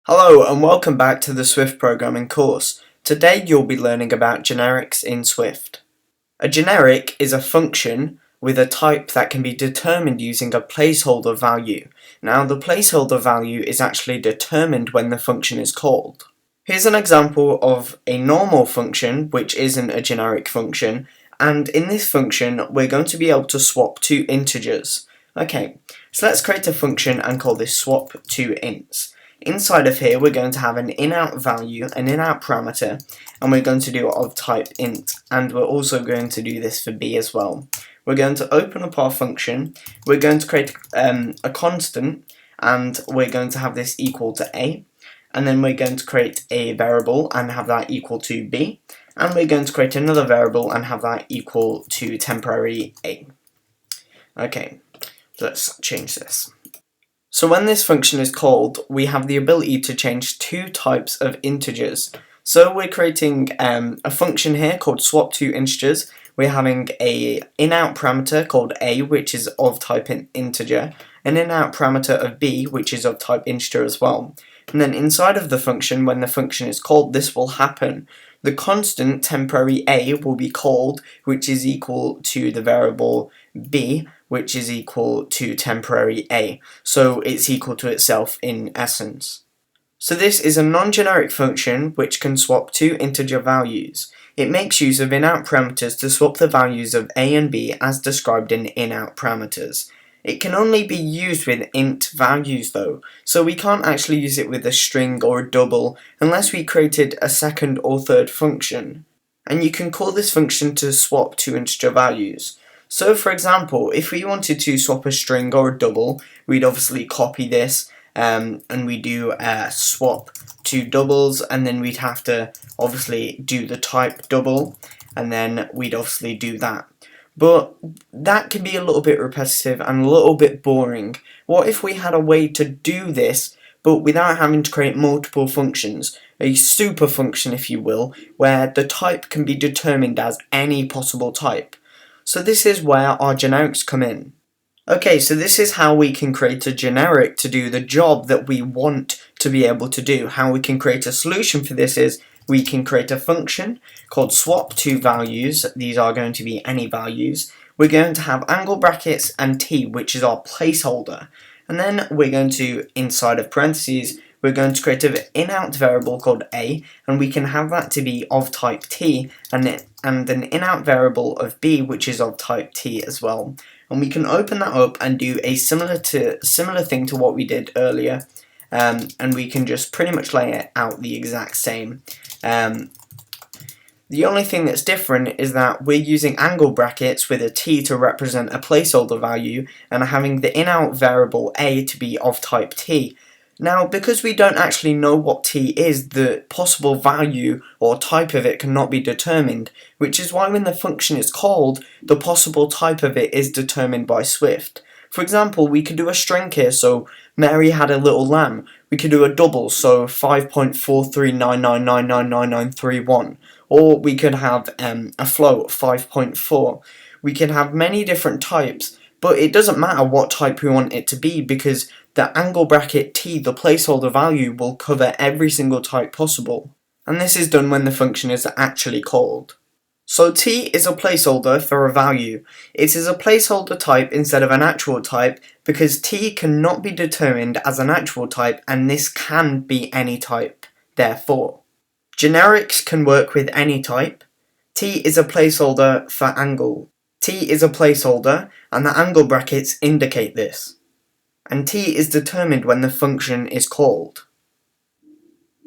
Hello and welcome back to the Swift programming course. Today you'll be learning about generics in Swift. A generic is a function with a type that can be determined using a placeholder value. Now the placeholder value is actually determined when the function is called. Here's an example of a normal function which isn't a generic function, and in this function we're going to be able to swap two integers. Okay, so let's create a function and call this swap2ints. Inside of here we're going to have an in-out value, an in-out parameter, and we're going to do it of type int, and we're also going to do this for b as well. We're going to open up our function, we're going to create a constant, and we're going to have this equal to a, and then we're going to create a variable and have that equal to b, and we're going to create another variable and have that equal to temporary a. Okay, let's change this. So when this function is called, we have the ability to change two types of integers. So we're creating a function here called swap2integers. We're having a in-out parameter called a, which is of type integer, an in-out parameter of b, which is of type integer as well. And then inside of the function, when the function is called, this will happen. The constant temporary a will be called, which is equal to the variable b, which is equal to temporary a. So it's equal to itself in essence. So this is a non-generic function which can swap two integer values. It makes use of in-out parameters to swap the values of a and b as described in in-out parameters. It can only be used with int values though, so we can't actually use it with a string or a double unless we created a second or third function. And you can call this function to swap two integer values. So for example, if we wanted to swap a string or a double, we'd obviously copy this and we do swap two doubles, and then we'd have to obviously do the type double, and then we'd obviously do that. But that can be a little bit repetitive and a little bit boring. What if we had a way to do this but without having to create multiple functions, a super function if you will, where the type can be determined as any possible type? So this is where our generics come in. Okay, so this is how we can create a generic to do the job that we want to be able to do. How we can create a solution for this is we can create a function called swap2values. These are going to be any values. We're going to have angle brackets and t, which is our placeholder. And then we're going to, inside of parentheses, we're going to create an in-out variable called a, and we can have that to be of type t, and an in-out variable of b, which is of type t as well. And we can open that up and do a similar thing to what we did earlier, and we can just pretty much lay it out the exact same. The only thing that's different is that we're using angle brackets with a t to represent a placeholder value, and having the in-out variable a to be of type t. Now, because we don't actually know what t is, the possible value or type of it cannot be determined, which is why when the function is called, the possible type of it is determined by Swift. For example, we could do a string here, so Mary had a little lamb. We could do a double, so 5.4399999931. Or we could have a float, 5.4. We can have many different types, but it doesn't matter what type we want it to be because the angle bracket t, the placeholder value, will cover every single type possible. And this is done when the function is actually called. So t is a placeholder for a value. It is a placeholder type instead of an actual type because t cannot be determined as an actual type, and this can be any type, therefore. Generics can work with any type. T is a placeholder for angle. T is a placeholder, and the angle brackets indicate this. And t is determined when the function is called.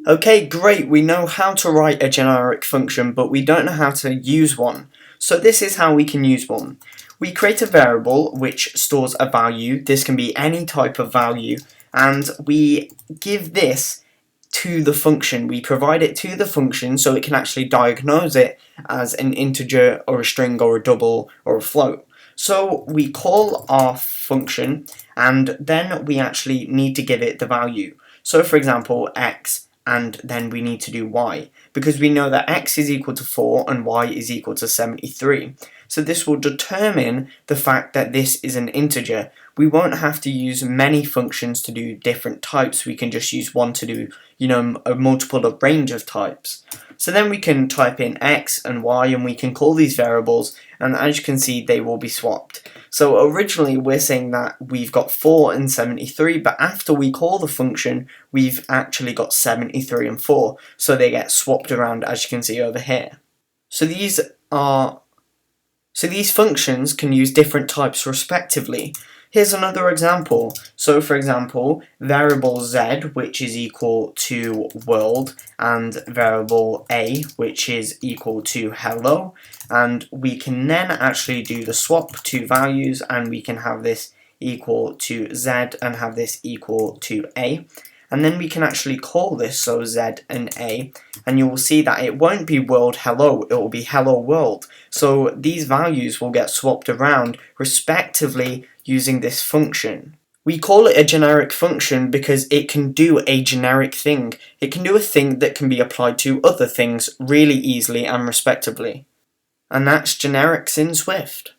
Okay, great, we know how to write a generic function, but we don't know how to use one. So this is how we can use one. We create a variable which stores a value. This can be any type of value, and we give this to the function. We provide it to the function so it can actually diagnose it as an integer or a string or a double or a float. So we call our function, and then we actually need to give it the value. So for example, x, and then we need to do y, because we know that x is equal to 4 and y is equal to 73. So this will determine the fact that this is an integer. We won't have to use many functions to do different types, we can just use one to do, a multiple range of types. So then we can type in x and y and we can call these variables, and as you can see they will be swapped. So originally we're saying that we've got 4 and 73, but after we call the function we've actually got 73 and 4, so they get swapped around as you can see over here. So these functions can use different types respectively. Here's another example. So for example, variable z, which is equal to world, and variable a, which is equal to hello, and we can then actually do the swap to values, and we can have this equal to z and have this equal to a. And then we can actually call this, so z and a, and you will see that it won't be world hello, it will be hello world. So these values will get swapped around respectively using this function. We call it a generic function because it can do a generic thing. It can do a thing that can be applied to other things really easily and respectively. And that's generics in Swift.